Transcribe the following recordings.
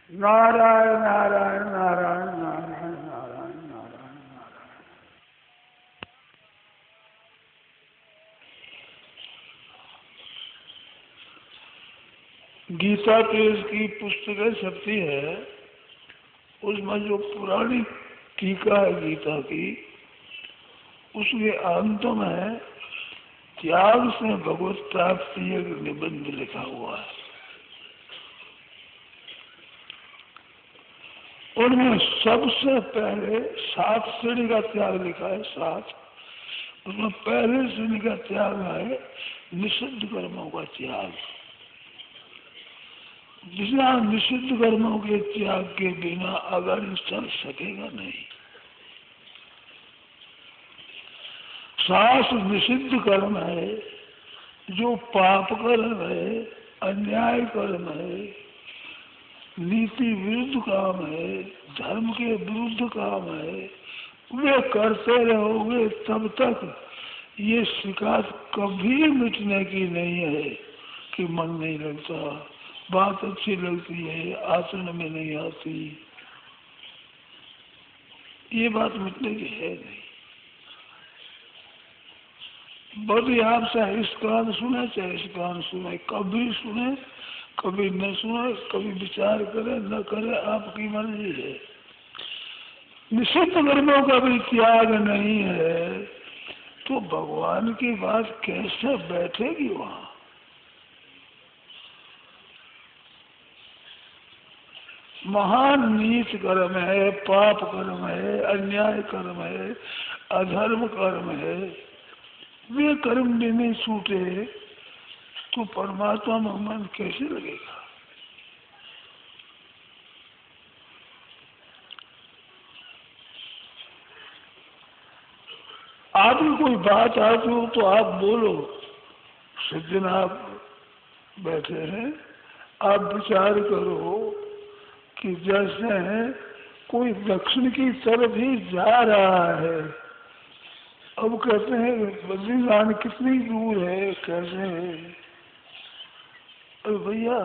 Narayan Narayan Narayan Narayan Narayan Narayan Narayan. Gita press की पुस्तकें छपती है, उसमें जो पुरानी टीका है गीता की, उसके अंत में त्याग से भगवत प्राप्ति एक निबंध लिखा हुआ है। उनमें सबसे पहले 7 श्रेणी का त्याग लिखा है। 7 उसमें पहले श्रेणी का त्याग है निषिद्ध कर्मों का त्याग। जिसना निषिद्ध कर्मों के त्याग के बिना अगर चल सकेगा नहीं। 7 निषिद्ध कर्म है, जो पाप कर्म है, अन्याय कर्म है, नीति विरुद्ध काम है, धर्म के विरुद्ध काम है, वे करते रहोगे तब तक ये शिकायत कभी मिटने की नहीं है कि मन नहीं लगता, बात अच्छी लगती है, आचरण में नहीं आती। ये बात मिटने की है नहीं। बड़ी आप चाहे इस कान सुने चाहे इस कान सुने, कभी सुने कभी न सुने, कभी विचार करे न करे, आपकी मर्जी है। निषिद्ध कर्मों का भी त्याग नहीं है तो भगवान की बात कैसे बैठेगी वहां। महान नीच कर्म है, पाप कर्म है, अन्याय कर्म है, अधर्म कर्म है, वे कर्म भी नहीं छूटे तो परमात्मा में मन कैसे लगेगा। आपकी कोई बात आती हो तो आप बोलो। सज्जन आप बैठे हैं, आप विचार करो कि जैसे कोई दक्षिण की तरफ ही जा रहा है। अब कहते हैं बद्रीनाथ कितनी दूर है, कैसे है। अरे भैया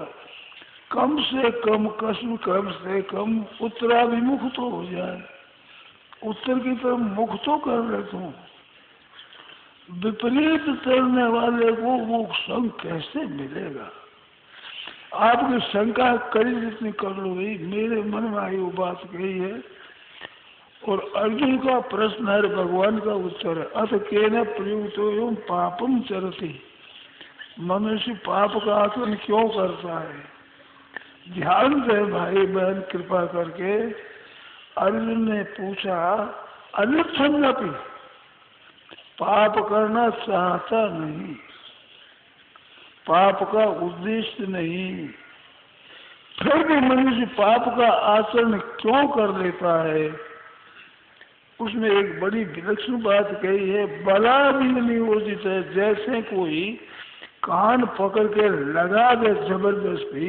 कम से कम कस्म कम से कम उत्तराभिमुख तो हो जाए, उत्तर की तरफ मुख तो कर ले तुम। विपरीत चलने वाले को वो संग कैसे मिलेगा। आपकी शंका करी जितनी कर लो भाई, मेरे मन में आई वो बात कही है। और अर्जुन का प्रश्न है, भगवान का उत्तर है, अथ केन प्रयुक्तो एवं पापम चरति। मनुष्य पाप का आचरण क्यों करता है। ध्यान से भाई बहन कृपा करके अर्जुन ने पूछा, अनिच्छन्नपि, पाप करना चाहता नहीं, पाप का उद्देश्य नहीं, फिर भी मनुष्य पाप का आचरण क्यों कर लेता है। उसमें एक बड़ी विलक्षण बात कही है, बला भी नियोजित है। जैसे कोई कान पकड़ के लगा दे जबरदस्ती,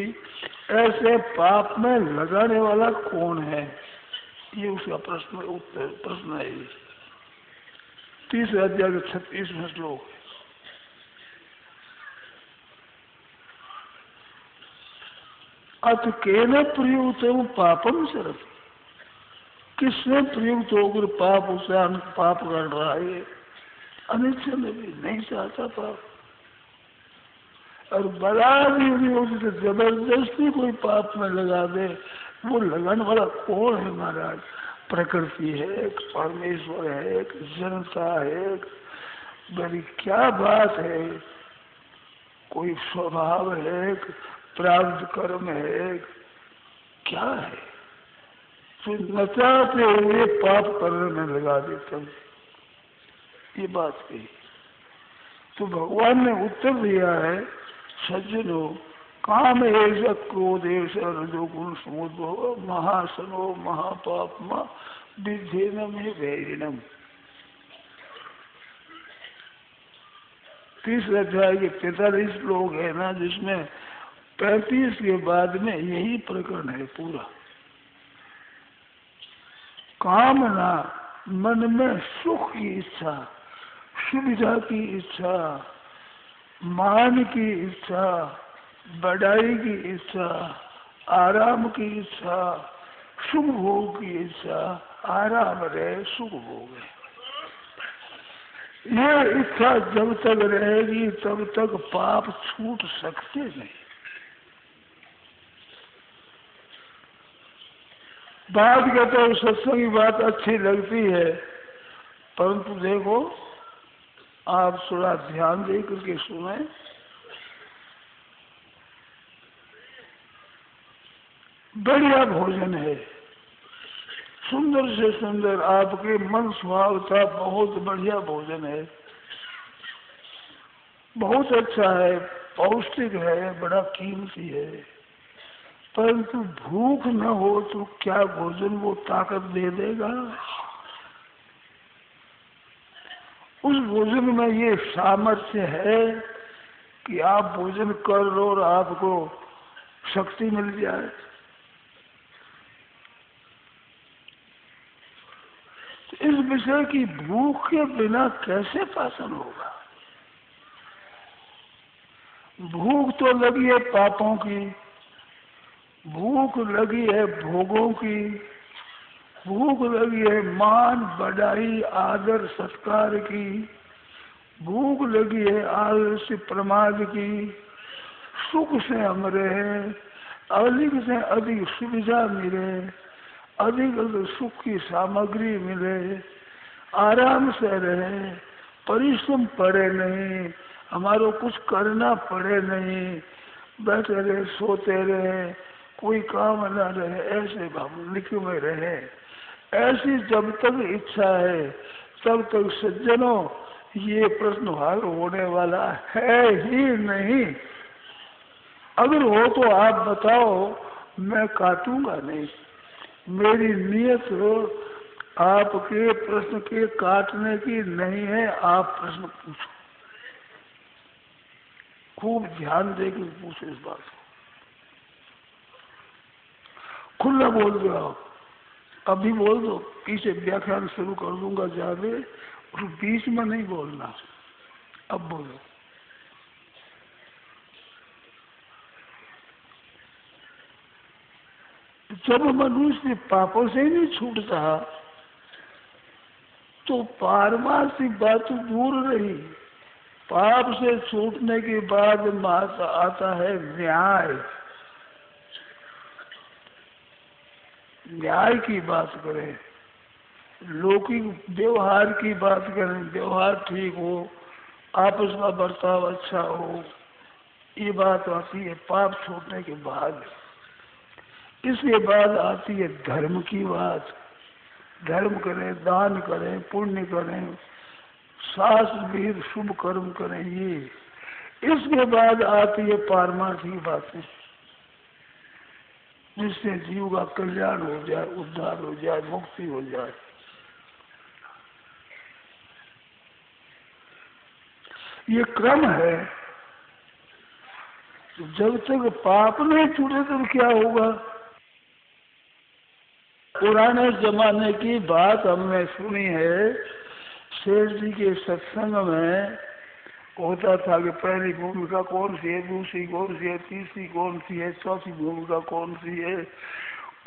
ऐसे पाप में लगाने वाला कौन है। ये उसका प्रश्न उत्तर प्रश्न है। 30 अध्याय के 36वें श्लोक। अथ केन प्रयुक्त पापम चरति, किसने प्रयुक्त होकर पाप उसे पाप कर रहा है। अनिच्छा में भी नहीं चाहता पाप। और बड़ा भी तो जबरदस्ती कोई पाप में लगा दे, वो लगाने वाला कौन है महाराज। प्रकृति है, एक परमेश्वर है, एक जनता है, बड़ी क्या बात है। कोई स्वभाव है, प्रारब्ध कर्म है, क्या है। तो न चाहते हुए पाप करने में लगा देते हैं। ये बात कही तो भगवान ने उत्तर दिया है, सज्जनो काम एष क्रोध एष रजोगुण समुद्भव महासनो महापापमा विध्येनम ही वैरिणम। 30 अध्याय के 43 श्लोक है ना, जिसमें 35 के बाद में यही प्रकरण है पूरा। कामना मन में सुख की इच्छा, सुविधा की इच्छा, मान की इच्छा, बड़ाई की इच्छा, आराम की इच्छा, सुख भोग की इच्छा, आराम रहे सुख भोग है। ये इच्छा जब तक रहेगी तब तक पाप छूट सकते नहीं। बात कहते हैं सत्संग की बात अच्छी लगती है, परंतु देखो आप थोड़ा ध्यान दे करके सुने। बढ़िया भोजन है, सुंदर से सुंदर, आपके मन स्वभाव का बहुत बढ़िया भोजन है, बहुत अच्छा है, पौष्टिक है, बड़ा कीमती है, परंतु भूख न हो तो क्या भोजन वो ताकत दे देगा? उस भोजन में ये सामर्थ्य है कि आप भोजन कर लो और आपको शक्ति मिल जाए। तो इस विषय की भूख के बिना कैसे पाचन होगा? भूख तो लगी है पापों की, भूख लगी है भोगों की, भूख लगी है मान बढ़ाई आदर सत्कार की, भूख लगी है आलस्य प्रमाद की, सुख से हम रहे, अधिक से अधिक सुविधा मिले, अधिक अधिक सुख की सामग्री मिले, आराम से रहे, परिश्रम पड़े नहीं, हमारो कुछ करना पड़े नहीं, बैठे रहे सोते रहे, कोई काम न रहे, ऐसे हम लिखे में रहे। ऐसी जब तक इच्छा है तब तक सज्जनों ये प्रश्न हल होने वाला है ही नहीं। अगर हो तो आप बताओ, मैं काटूंगा नहीं। मेरी नियत हो आपके प्रश्न के काटने की नहीं है, आप प्रश्न पूछो, खूब ध्यान देकर पूछो इस बात को, खुला बोल दो आप, अभी बोल दो, पीछे व्याख्यान शुरू कर दूंगा ज्यादा, और बीच में नहीं बोलना, अब बोलो। जब मनुष्य पापों से नहीं छूटता तो पारमार्थिक बात दूर रही, पाप से छूटने के बाद आता है न्याय। न्याय की बात करें, लौकिक व्यवहार की बात करें, व्यवहार ठीक हो, आपस का बर्ताव अच्छा हो, ये बात आती है पाप छूटने के बाद। इसके बाद आती है धर्म की बात, धर्म करें, दान करें, पुण्य करें, शास्त्र विहित शुभ कर्म करें, ये। इसके बाद आती है पारमार्थिक बातें, जिससे जीव का कल्याण हो जाए, उद्धार हो जाए, मुक्ति हो जाए। ये क्रम है। तो जब तक पाप नहीं छूटे तो क्या होगा? पुराने जमाने की बात हमने सुनी है, शेर जी के सत्संग में होता था कि पहली भूमिका कौन सी है, दूसरी कौन सी है, तीसरी कौन सी है, चौथी भूमिका कौन सी है,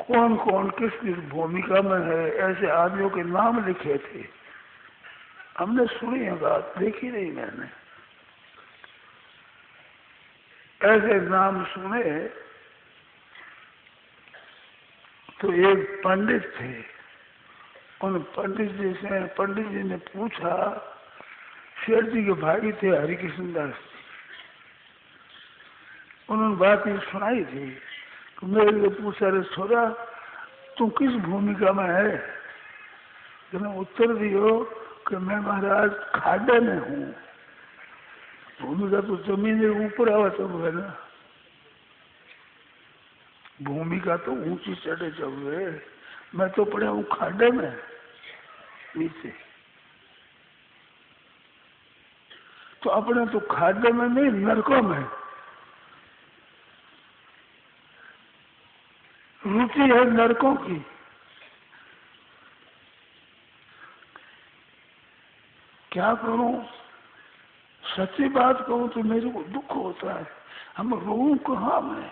कौन कौन किस किस भूमिका में है, ऐसे आदमियों के नाम लिखे थे। हमने सुनी है बात, देखी नहीं मैंने, ऐसे नाम सुने। तो एक पंडित थे, उन पंडित जी ने पूछा, शेर जी के भाई थे हरिकृष्ण दास जी, उन्होंने बात ये सुनाई थी, तो मेरे को पूछा, रे छोरा तू किस भूमिका में है? तो मैं उत्तर दियो कि मैं महाराज खाडे में हूँ। भूमिका तो जमीन के ऊपर आवा तब है ना, भूमिका तो ऊंची चढ़े जब है, मैं तो पड़ा हूँ खाडे में नीचे। तो अपने तो खाडे में नहीं, नरकों में रुचि है, नरकों की। क्या करूं? सच्ची बात कहूं तो मेरे को दुख होता है, हम रोऊं कहाँ मैं?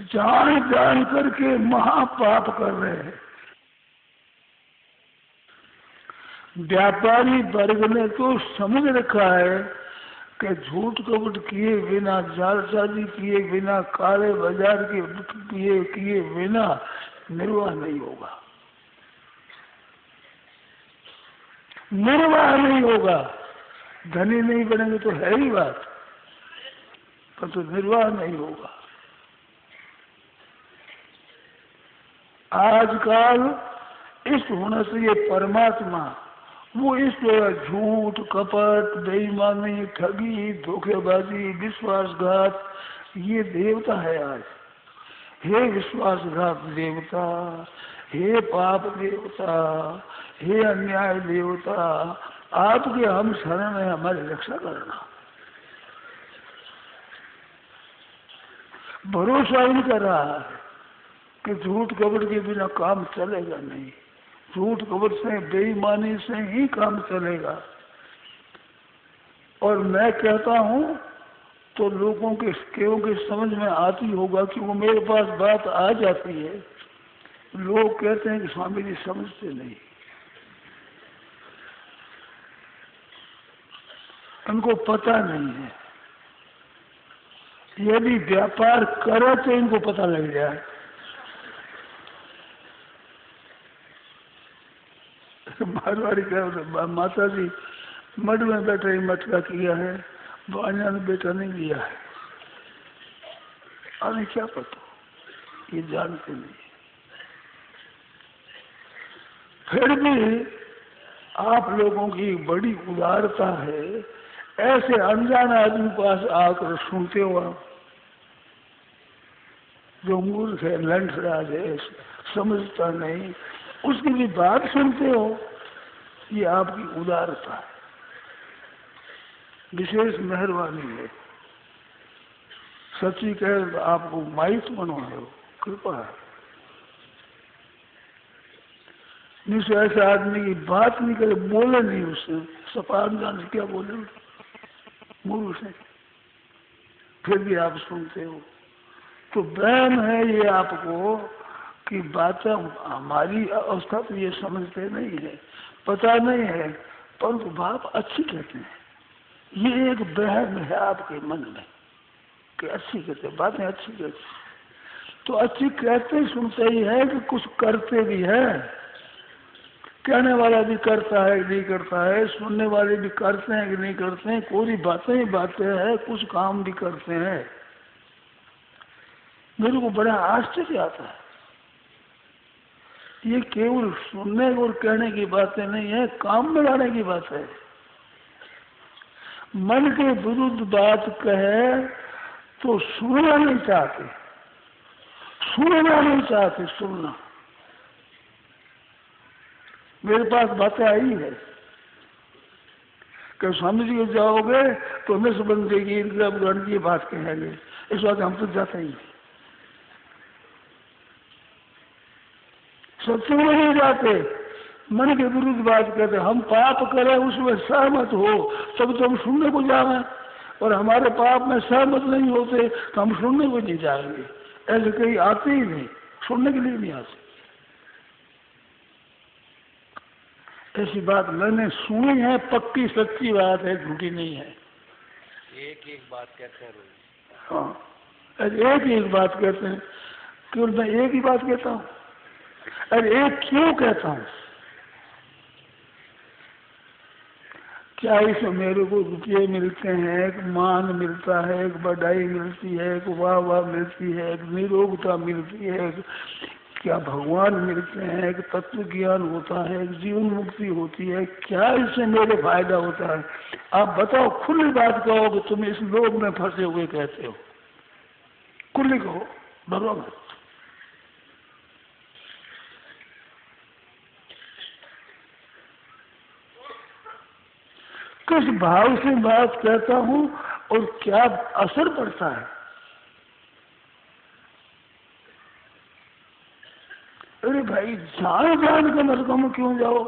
जान जान करके महापाप कर रहे हैं। व्यापारी वर्ग ने तो समझ रखा है कि झूठ कपट किए बिना, जालसाजी किए बिना, काले बाजार के किए बिना निर्वाह नहीं होगा, निर्वाह नहीं होगा। धनी नहीं बनेंगे तो है ही बात, पर तो निर्वाह नहीं होगा। आजकल इष्ट होना चाहिए परमात्मा, वो इष्ट झूठ कपट बेईमानी ठगी धोखेबाजी विश्वासघात, ये देवता है आज। हे विश्वासघात देवता, हे पाप देवता, हे अन्याय देवता, आपके हम शरण में हमारी रक्षा करना। भरोसा ही कर रहा है कि झूठ कपट के बिना काम चलेगा नहीं, झूठ कपट से बेईमानी से ही काम चलेगा। और मैं कहता हूँ तो लोगों के समझ में आती होगा कि वो मेरे पास बात आ जाती है, लोग कहते हैं कि स्वामी जी समझते नहीं, इनको पता नहीं है। यदि व्यापार करे तो इनको पता लग जाए। मारवाड़ी का माता जी मठ में बैठे मटका किया है, बानिया ने बेटा नहीं लिया है, अरे क्या पता, ये जानते नहीं। फिर भी आप लोगों की बड़ी उदारता है, ऐसे अनजान आदमी पास आकर सुनते हो आप, जो मूर्ख है लंठराज है समझता नहीं, उसकी भी बात सुनते हो, ये आपकी उदारता है, विशेष मेहरबानी है। सच्ची कहे तो आपको माइस बनो है, कृपा है। निश्चय ऐसे आदमी की बात नहीं करे, बोले नहीं उससे, सपान जान क्या बोले मूर्ख से, फिर भी आप सुनते हो। तो वहम है ये आपको कि बातें हमारी अवस्था तो ये समझते नहीं है, पता नहीं है, परंतु बात अच्छी कहते हैं। ये एक वहम है आपके मन में कि अच्छी कहते, बातें अच्छी कहते, तो अच्छी कहते ही सुनते ही है कि कुछ करते भी है। कहने वाला भी करता है कि नहीं करता है, सुनने वाले भी करते हैं कि नहीं करते हैं, कोई बातें ही बातें हैं, कुछ काम भी करते हैं। मेरे को बड़ा आश्चर्य आता है, ये केवल सुनने और कहने की बातें नहीं है, काम में लाने की बात है। मन के विरुद्ध बात कहे तो सुनना नहीं चाहते, सुनना नहीं चाहते, सुनना। मेरे पास बातें आई है कि स्वामी जी को जाओगे तो हमें से बन देगी, इनका बुरान की बात कहेंगे, इस बात हम तो जाते ही सत्संग में नहीं जाते, मन के विरुद्ध बात कहते। हम पाप करें उसमें सहमत हो तब तो हम सुनने को जाए, और हमारे पाप में सहमत नहीं होते तो हम सुनने को नहीं जाएंगे। ऐसे कहीं आते ही नहीं, सुनने के लिए नहीं आते। ऐसी बात मैंने सुनी है, पक्की सच्ची बात है, झूठी नहीं है। एक एक बात कहते हैं रोज। हाँ, एक एक बात कहते हैं, केवल मैं एक ही बात कहता हूँ। अरे एक क्यों कहता हूँ? क्या इसमें मेरे को रुपये मिलते हैं, एक मान मिलता है, एक बधाई मिलती है, एक वाह वाह मिलती है, एक निरोगता मिलती है, क्या भगवान मिलते हैं, एक तत्व ज्ञान होता है, एक जीवन मुक्ति होती है, क्या इससे मेरे फायदा होता है? आप बताओ, खुली बात कहो कि तुम इस लोग में फंसे हुए कहते हो, खुली कहो, बरोबर। किस भाव से बात कहता हूँ और क्या असर पड़ता है? अरे भाई, जान के नरकों में क्यों जाओ?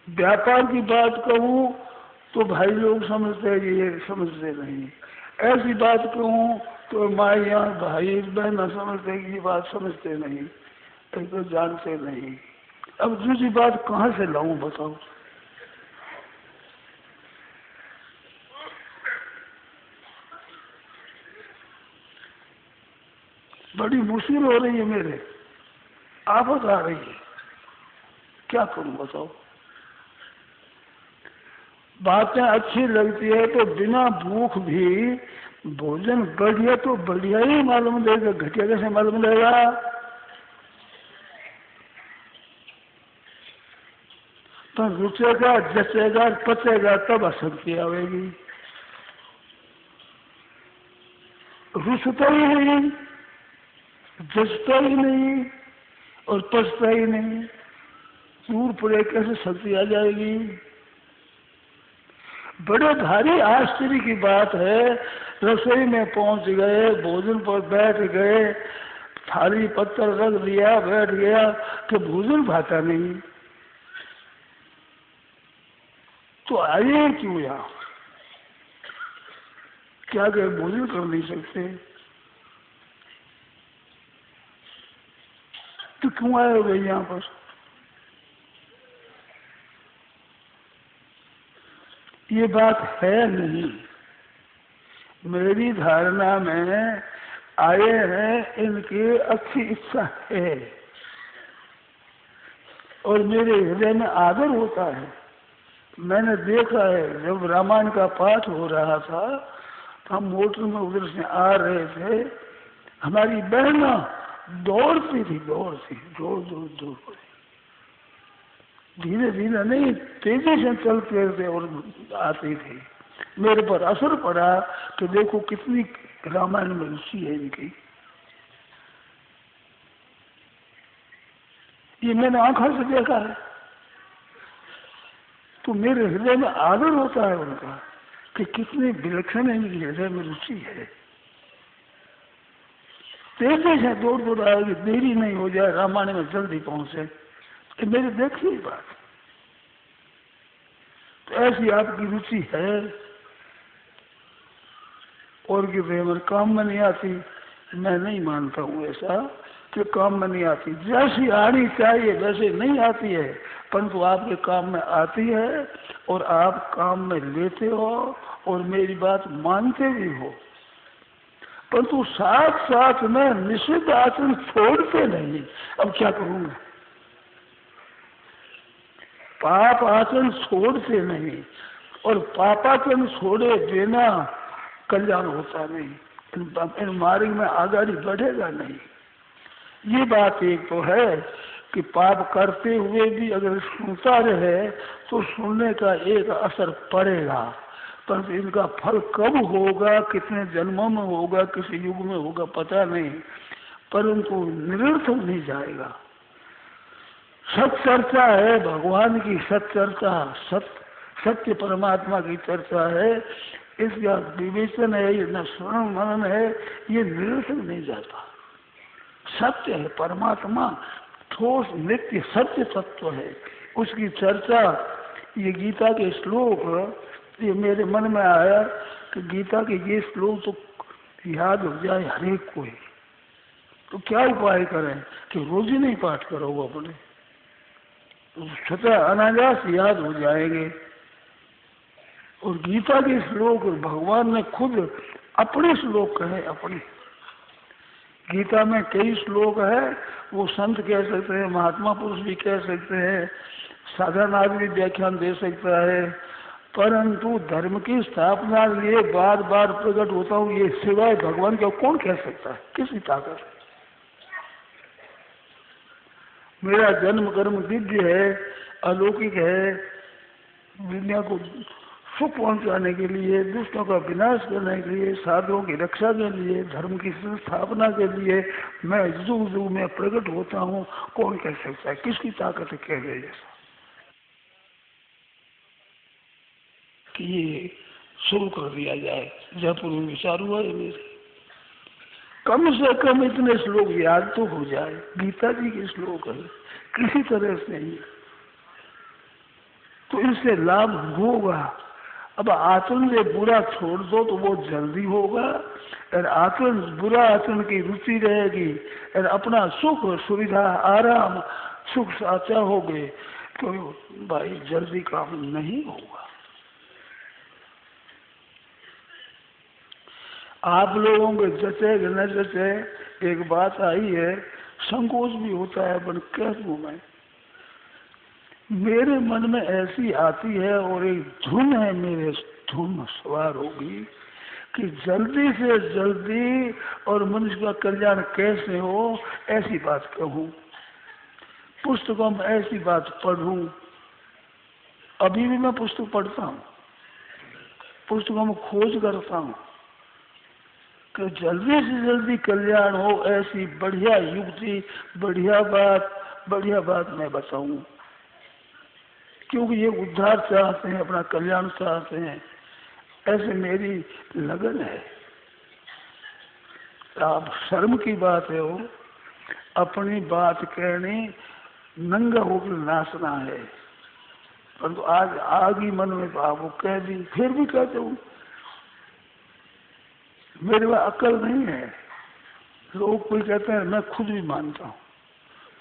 व्यापार की बात कहूँ तो भाई लोग समझते हैं कि ये समझते नहीं, ऐसी बात कहूँ तो माइया भाई बहन समझते कि ये बात समझते नहीं, एक तो जानते नहीं। अब दूसरी बात कहाँ से लाऊं बताओ? बड़ी मुश्किल हो रही है मेरे, आफत आ रही है, क्या करूं बताओ? बातें अच्छी लगती है तो बिना भूख भी भोजन बढ़िया तो बढ़िया ही मालूम देगा, घटिया कैसे मालूम देगा? तो रुचेगा, जचेगा, पचेगा तब अशक्ति आवेगी। रुचता ही नहीं, जचता ही नहीं और पचता ही नहीं, दूर पड़े कैसे शक्ति आ जाएगी? बड़े भारी आश्चर्य की बात है, रसोई में पहुंच गए, भोजन पर बैठ गए, थाली पत्थर रख दिया, बैठ गया कि भोजन भाता नहीं, तो आए क्यों यहाँ? क्या गए भोजन कर नहीं सकते? तो क्यों आए हो गए यहाँ पर? ये बात है नहीं, मेरी धारणा में आए हैं, इनकी अच्छी इच्छा है और मेरे हृदय में आदर होता है। मैंने देखा है जब रामायण का पाठ हो रहा था तो हम मोटर में उधर से आ रहे थे, हमारी बहना दौड़ती थी, दौड़ती दौड़ दौड़ दौड़, धीरे धीरे नहीं तेजी से चलते थे और आती थी। मेरे पर असर पड़ा कि देखो कितनी रामायण में रुचि है इनकी। ये मैंने आंखों से देखा है, तो मेरे हृदय में आदर होता है उनका कि कितनी विलक्षण इनकी हृदय में रुचि है। तेजी से दौड़ दौड़ आएगी, देरी नहीं हो जाए, रामायण में जल्दी पहुंचे, कि मेरी देखी बात। तो ऐसी आपकी रुचि है और कि मेरे काम में नहीं आती, मैं नहीं मानता हूँ ऐसा कि काम में नहीं आती। जैसी आनी चाहिए वैसे नहीं आती है, परंतु आपके काम में आती है और आप काम में लेते हो और मेरी बात मानते भी हो, परंतु साथ साथ में निषिद्ध आचरण छोड़ते नहीं। अब क्या करूँगा? पाप आचरण छोड़ते नहीं और पापाचरण छोड़े बिना कल्याण होता नहीं, इन मार्ग में आगाड़ी बढ़ेगा नहीं। ये बात एक तो है कि पाप करते हुए भी अगर सुनता रहे तो सुनने का एक असर पड़ेगा, परंतु इनका फल कब होगा, कितने जन्मों में होगा, किस युग में होगा पता नहीं, परंतु निरर्थक नहीं जाएगा। सत्चर्चा है भगवान की, सत्चर्चा, सत्य परमात्मा की चर्चा है, इसका विवेचन है, ये न श्रवण मनन है, ये निरर्थक नहीं जाता। सत्य है परमात्मा, ठोस नित्य सत्य तत्व है, उसकी चर्चा। ये गीता के श्लोक, ये मेरे मन में आया कि गीता के ये श्लोक तो याद हो जाए हरेक को, तो क्या उपाय करें कि रोज ही नहीं पाठ करो अपने, स्वतः अनायास याद हो जाएंगे। और गीता के श्लोक भगवान ने खुद अपने श्लोक कहे, अपने गीता में कई श्लोक है, वो संत कह सकते हैं, महात्मा पुरुष भी कह सकते हैं, साधारण आदमी व्याख्यान दे सकता है, परंतु धर्म की स्थापना लिए बार बार प्रकट होता हूँ, ये सिवाय भगवान का कौन कह सकता है? किसी ताकत? मेरा जन्म कर्म दिव्य है, अलौकिक है, दुनिया को सुख पहुंचाने के लिए, दुष्टों का विनाश करने के लिए, साधुओं की रक्षा के लिए, धर्म की स्थापना के लिए मैं युग युग में प्रकट होता हूँ, कौन कह सकता है? किसकी ताकत कह रही है कि ये शुरू कर दिया जाए? जयपुर में विचार हुआ है मेरे, कम से कम इतने श्लोक याद तो हो जाए, गीता जी के श्लोक है, किसी तरह से नहीं, तो इससे लाभ होगा। अब आचरण से बुरा छोड़ दो तो वो जल्दी होगा, और आचरण बुरा आचरण की रुचि रहेगी और अपना सुख सुविधा आराम सुख साचा हो गए तो भाई जल्दी काम नहीं होगा। आप लोगों के जचे न जचे एक बात आई है, संकोच भी होता है, पर कह दूं मैं मेरे मन में ऐसी आती है और एक धुन है मेरे धुन सवार होगी कि जल्दी से जल्दी और मनुष्य का कल्याण कैसे हो ऐसी बात कहूँ, पुस्तकों में ऐसी बात पढ़ूं। अभी भी मैं पुस्तक पढ़ता हूँ, पुस्तकों में खोज करता हूँ कि जल्दी से जल्दी कल्याण हो, ऐसी बढ़िया युक्ति बढ़िया बात मैं बताऊं, क्योंकि ये उद्धार चाहते हैं, अपना कल्याण चाहते हैं, ऐसे मेरी लगन है। आप शर्म की बात है वो, अपनी बात कहनी नंगा होकर नाचना है, परंतु आज आगी मन में तो आपको कह दी, फिर भी कहते हूँ मेरे में अकल नहीं है। लोग कोई कहते हैं, मैं खुद भी मानता हूँ,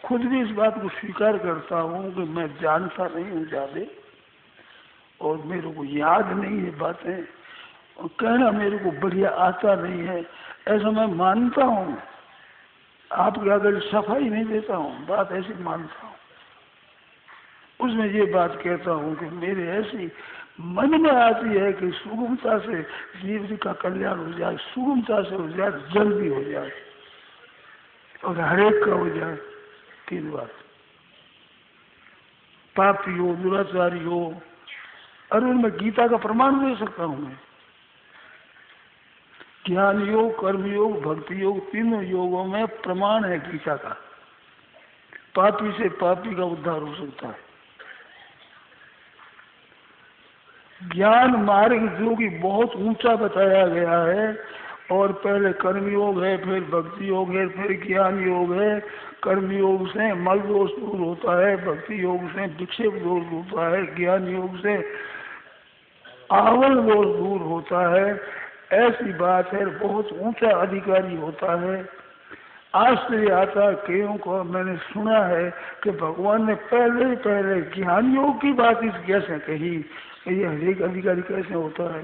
खुद भी इस बात को स्वीकार करता हूँ कि मैं जानता नहीं हूँ ज्यादा और मेरे को याद नहीं है बातें, और कहना मेरे को बढ़िया आता नहीं है, ऐसा मैं मानता हूँ। आपके अगर सफाई नहीं देता हूँ, बात ऐसी मानता हूँ। उसमें ये बात कहता हूँ कि मेरे ऐसी मन में आती है कि सुगमता से जीव का कल्याण हो जाए, सुगमता से हो जाए, जल्दी हो जाए और हरेक का हो जाए। तीन बात, पापी हो, दुराचारी हो, और उनमें गीता का प्रमाण दे सकता हूँ मैं। ज्ञान योग, कर्म योग, भक्ति योग, तीनों योगों में प्रमाण है गीता का। पापी से पापी का उद्धार हो सकता है। ज्ञान मार्ग जो कि बहुत ऊंचा बताया गया है, और पहले कर्म योग है, फिर भक्ति योग है, फिर ज्ञान योग है। कर्म योग से मल दोष दूर होता है, भक्ति योग से विक्षेप दोष होता है, ज्ञान योग से आवल दोष दूर होता है। ऐसी बात है, बहुत ऊंचा अधिकारी होता है। आश्चर्य आता कईयों को मैंने सुना है कि भगवान ने पहले ज्ञान योग की बात इस कैसे कही, ये हरेक अधिकारी कैसे होता है।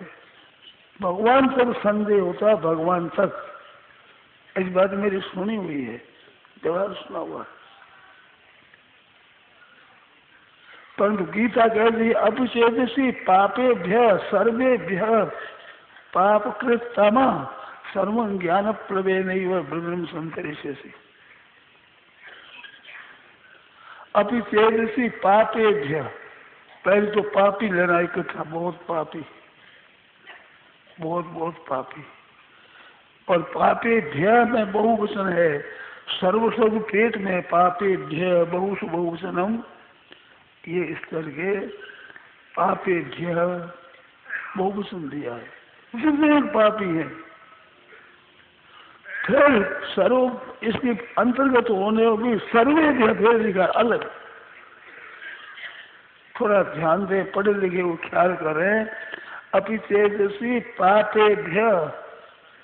भगवान तक संदेह होता है, भगवान तक। इस बात मेरी सुनी हुई है, जवाब सुना हुआ। परंतु गीता कह दी अपचेदसी पापेभ्य सर्वेभ्य पापकृत तमा सर्व ज्ञान प्लवे नहीं वह ब्रह्म संतरिष्यसि। अपचेदसी पापेभ्य, पहले तो पापी लेना इकट्ठा, बहुत पापी, बहुत पापी। और पापेभ्य में बहुवचन है, सर्वस्व पेट में पापेभ्य बहुवचनम, ये इस करके पापेभ्य बहुवचन दिया है, जितने पापी है। फिर सर्व इसके अंतर्गत होने भी सर्वे भी फिर लिखा अलग। थोड़ा ध्यान दे, पढ़े लिखे वो ख्याल करें। अपिचेदसी पापेभ्य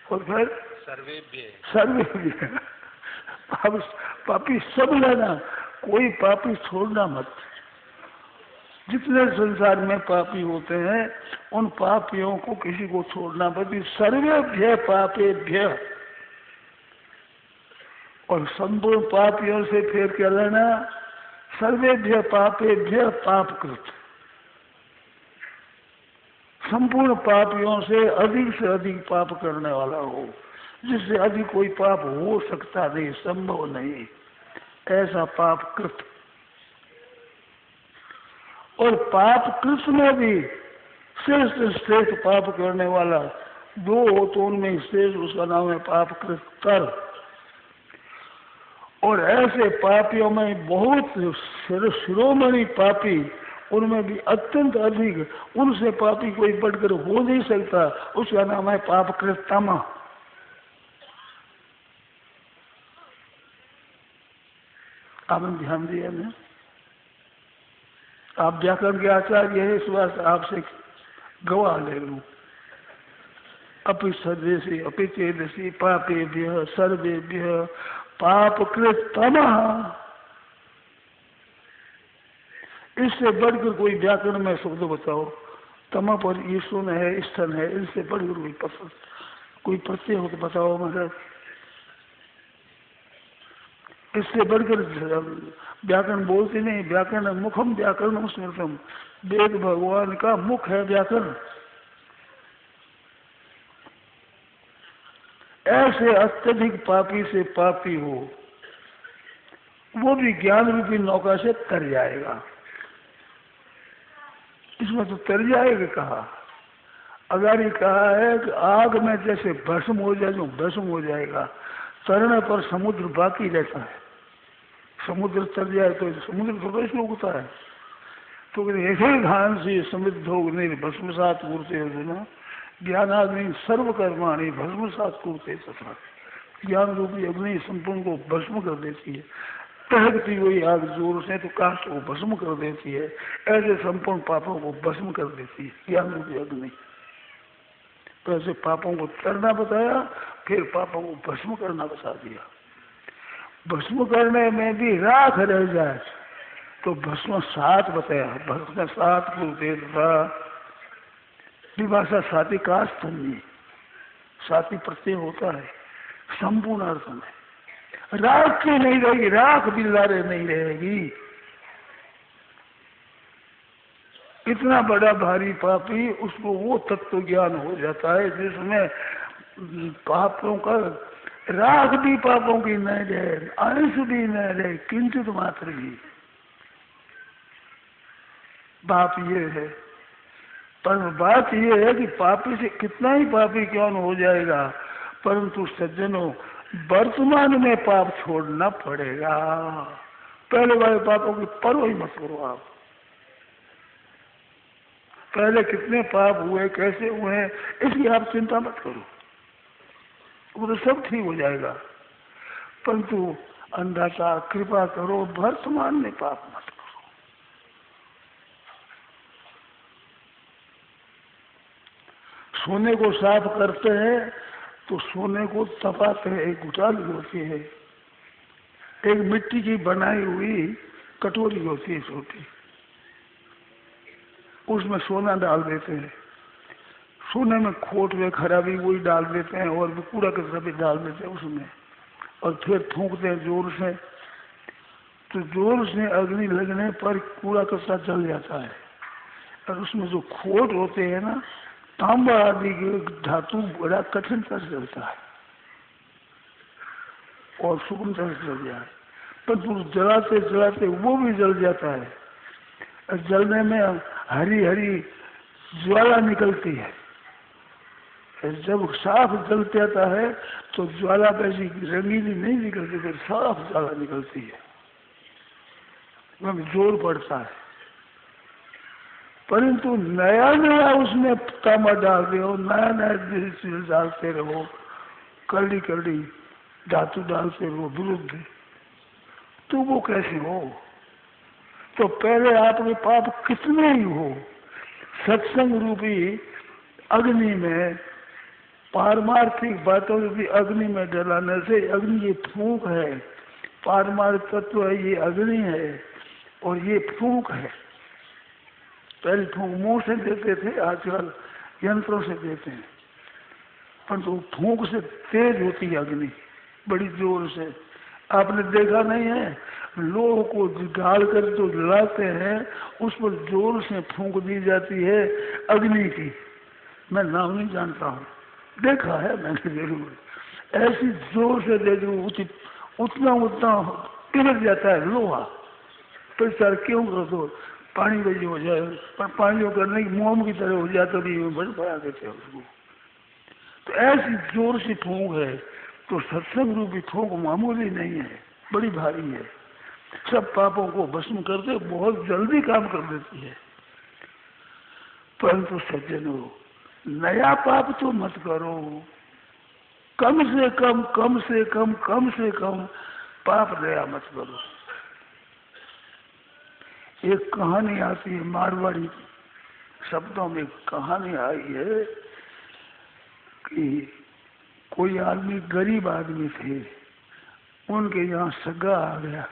और फिर सर्वेभ्य पापी सब लेना, कोई पापी छोड़ना मत। जितने संसार में पापी होते हैं उन पापियों को किसी को छोड़ना मत। सर्वेभ्य पापेभ्य, और संपूर्ण पापियों से फिर क्या लेना, सर्वेभ्य पापेभ्य पापकृत। संपूर्ण पापियों से अधिक पाप करने वाला हो, जिससे अधिक कोई पाप हो सकता नहीं, संभव नहीं, ऐसा पापकृत। और पापकृत में भी श्रेष्ठ पाप करने वाला दो हो तो उनमें श्रेष्ठ उसका नाम है पापकृत कर। और ऐसे पापियों में बहुत शिरोमणि पापी, उनमें भी अत्यंत अधिक, उनसे पापी कोई बढ़कर हो नहीं सकता, उसका नाम है पापकृत तमा। आपने ध्यान दिया ना? आप व्याकरण के आचार्य है, इस बात आपसे गवा ले लूं। अपि सदेशी अपि चेदसी पापेभ्यः सर्वेभ्यः पापकृत तमः। इससे बढ़कर कोई व्याकरण में शब्द बताओ। तमा पर ईशुन है, स्थन है, इससे बढ़कर कोई पसंद कोई प्रत्यय हो तो बताओ महाराज। इससे बढ़कर व्याकरण बोलते नहीं। व्याकरण मुखम व्याकरण स्मृतम, वेद भगवान का मुख है व्याकरण। ऐसे अत्यधिक पापी से पापी हो, वो भी ज्ञान रूपी नौका से तर जाएगा। इसमें तो तर जाएगा कहा। अगर ये कहा है कि आग में जैसे भस्म हो जाए, जो भस्म हो जाएगा, तरने पर समुद्र बाकी रहता है। समुद्र तर जाए तो समुद्र थोड़ा ही उगता है। तो ऐसे धान से समृद्ध हो नहीं भस्मसात कुरते अर्जुन, ज्ञानाग्नि सर्वकर्माणि भस्मसात कुरते तथा। ज्ञान रूपी अग्नि संपूर्ण को भस्म कर देती है। टहकती हुई आग जोर से तो काष्ठ को भस्म कर देती है। ऐसे संपूर्ण पापों को भस्म कर देती है ज्ञान रूपी अग्नि। तो ऐसे पापों को तरना बताया, फिर पापों को भस्म करना बता दिया। भस्म करने में भी राख रह जाए तो भस्म सात बताया। भस्म सात कुरते तथा। विभाषा साथी का स्तंभ साथी प्रत्यय होता है संपूर्ण अर्थ में। राख की नहीं रहेगी, राख बिल्लारे नहीं रहेगी। इतना बड़ा भारी पापी, उसको वो तत्व ज्ञान हो जाता है जिसमें पापों का राख भी पापों की नहीं रहे, अंश भी नहीं रहे, किंचित मात्र भी। बात ये है। पर बात ये है कि पापी से कितना ही पापी क्यों हो जाएगा, परंतु सज्जनों वर्तमान में पाप छोड़ना पड़ेगा। पहले वाले पापों की परवाह ही मत करो आप। पहले कितने पाप हुए, कैसे हुए, इसकी आप चिंता मत करो, वो तो सब ठीक हो जाएगा। परंतु अंधाता कृपा करो, वर्तमान में पाप मत करो। सोने को साफ करते हैं तो सोने को तपाते हैं, एक गुटाली होती है, एक मिट्टी की बनाई हुई कटोरी होती है छोटी, उसमें सोना डाल देते हैं। सोने में खोट में खराबी वही डाल देते हैं और भी कूड़ा कचरा भी डाल देते हैं उसमें, और फिर फूंकते हैं जोर से। तो जोर से अग्नि लगने पर कूड़ा कचरा जल जाता है, और उसमें जो खोट होते हैं ना, तांबा आदि के धातु बड़ा कठिनता से जलता है और सुगमता से जल जाए, पर जलाते जलाते वो भी जल जाता है। और जलने में हरी हरी ज्वाला निकलती है। जब साफ जल जाता है तो ज्वाला वैसी रंगीली नहीं निकलती, फिर साफ ज्वाला निकलती है, जोर पड़ता है। परंतु नया नया उसमें तांबा डाल रहे हो, नया नया चीज डालते रहो, करड़ी करड़ी धातु डालते रहो विरुद्ध, तो वो कैसे हो? तो पहले आपके पाप कितने ही हो, सत्संग रूपी अग्नि में, पारमार्थिक बातों रूपी अग्नि में जलाने से, अग्नि ये फूंक है, पारमार्थिक तत्व है, ये अग्नि है और ये फूंक है। पहले फूंक मुंह से देते थे, आजकल यंत्रों से देते हैं, परंतु फूंक से तेज होती है अग्नि, बड़ी जोर से। आपने देखा नहीं है, लोह को गाड़ कर जो जलाते हैं उस पर जोर से फूंक दी जाती है अग्नि की। मैं नाम नहीं जानता हूँ, देखा है मैंने जरूर। ऐसी जोर से दे दो उतना उतना पिघल जाता है लोहा। तो सर क्यों कर दो, पानी वही हो जाए, पर पानी वो करने की मोम की तरह हो जाता भी बड़े बढ़ा देते हैं उसको। तो ऐसी जोर से फूंक है, तो सत्संग रूपी फूंक मामूली नहीं है, बड़ी भारी है। सब पापों को भस्म करते, बहुत जल्दी काम कर देती है। परंतु सज्जनों, नया पाप तो मत करो, कम से कम कम से कम कम से कम पाप नया मत करो। एक कहानी आती है मारवाड़ी की, शब्दों में कहानी आई है कि कोई आदमी, गरीब आदमी थे, उनके यहाँ सगा आ गया,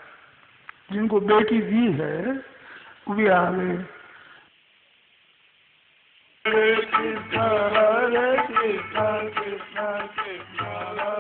जिनको बेटी दी है वो भी आ गए। हरे कृष्णा कृष्णा कृष्णा